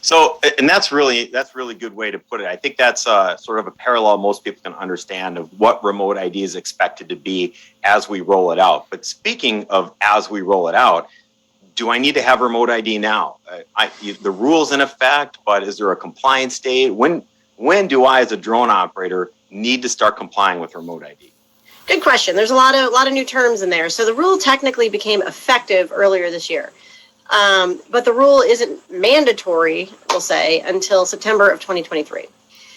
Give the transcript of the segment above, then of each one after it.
So, and that's really a good way to put it. I think that's sort of a parallel most people can understand of what remote ID is expected to be as we roll it out. But speaking of as we roll it out, do I need to have remote ID now? The rule's in effect, but is there a compliance date? When do I, as a drone operator, need to start complying with remote ID? Good question. There's a lot of new terms in there. So the rule technically became effective earlier this year. But the rule isn't mandatory, we'll say, until September of 2023.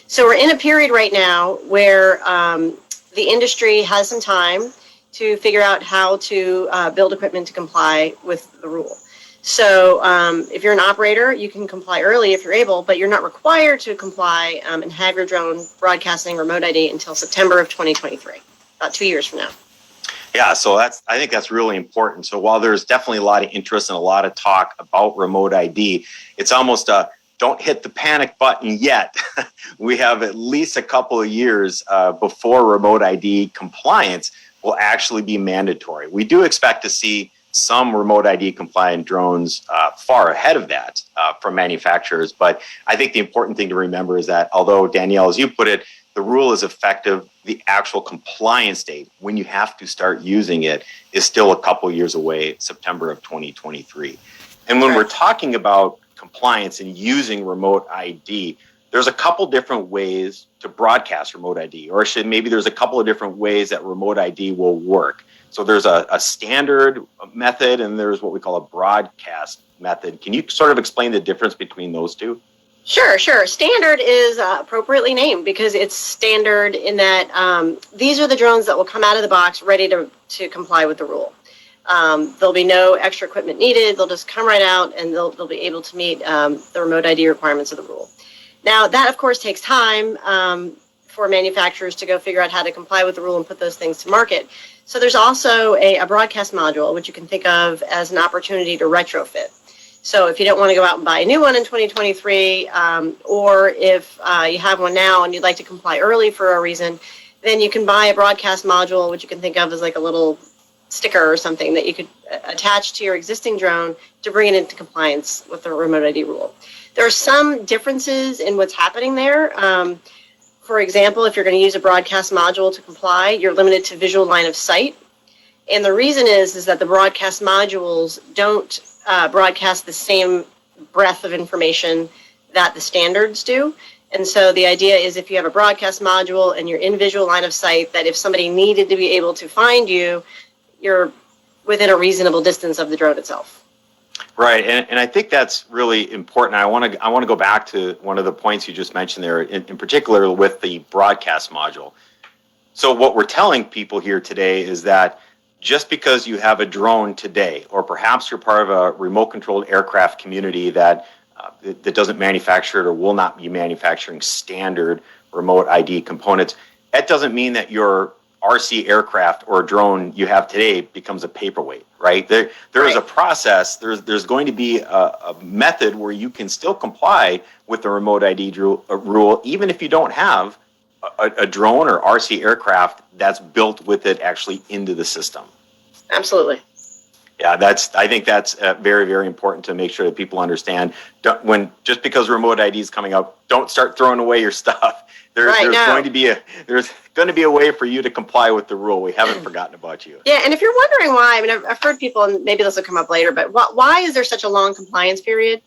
So we're in a period right now where the industry has some time to figure out how to build equipment to comply with the rule. So if you're an operator, you can comply early if you're able, but you're not required to comply and have your drone broadcasting remote ID until September of 2023, about 2 years from now. Yeah, so I think that's really important. So while there's definitely a lot of interest and a lot of talk about remote ID, it's almost a don't hit the panic button yet. We have at least a couple of years before remote ID compliance will actually be mandatory. We do expect to see some remote ID compliant drones far ahead of that from manufacturers. But I think the important thing to remember is that although, Danielle, as you put it, the rule is effective, the actual compliance date, when you have to start using it, is still a couple years away, September of 2023. And when we're talking about compliance and using remote ID, there's a couple different ways to broadcast remote ID, or maybe there's a couple of different ways that remote ID will work. So there's a standard method and there's what we call a broadcast method. Can you sort of explain the difference between those two? Sure. Standard is appropriately named because it's standard in that these are the drones that will come out of the box ready to comply with the rule. There'll be no extra equipment needed. They'll just come right out and they'll be able to meet the remote ID requirements of the rule. Now, that, of course, takes time for manufacturers to go figure out how to comply with the rule and put those things to market. So there's also a broadcast module, which you can think of as an opportunity to retrofit. So if you don't want to go out and buy a new one in 2023, or if you have one now and you'd like to comply early for a reason, then you can buy a broadcast module, which you can think of as like a little sticker or something that you could attach to your existing drone to bring it into compliance with the remote ID rule. There are some differences in what's happening there. For example, if you're going to use a broadcast module to comply, you're limited to visual line of sight. And the reason is that the broadcast modules don't broadcast the same breadth of information that the standards do. And so the idea is if you have a broadcast module and you're in visual line of sight, that if somebody needed to be able to find you, you're within a reasonable distance of the drone itself. Right, and I think that's really important. I want to go back to one of the points you just mentioned there, in particular with the broadcast module. So what we're telling people here today is that just because you have a drone today, or perhaps you're part of a remote-controlled aircraft community that doesn't manufacture or will not be manufacturing standard remote ID components, that doesn't mean that your RC aircraft or drone you have today becomes a paperweight, right? There is a process. There's going to be a method where you can still comply with the remote ID rule, even if you don't have a drone or RC aircraft that's built with it actually into the system. Absolutely. Yeah, I think that's very, very important to make sure that people understand. Just because remote ID is coming out, don't start throwing away your stuff. There's going to be a way for you to comply with the rule. We haven't forgotten about you. Yeah, and if you're wondering why, I mean, I've heard people, and maybe this will come up later, but why is there such a long compliance period?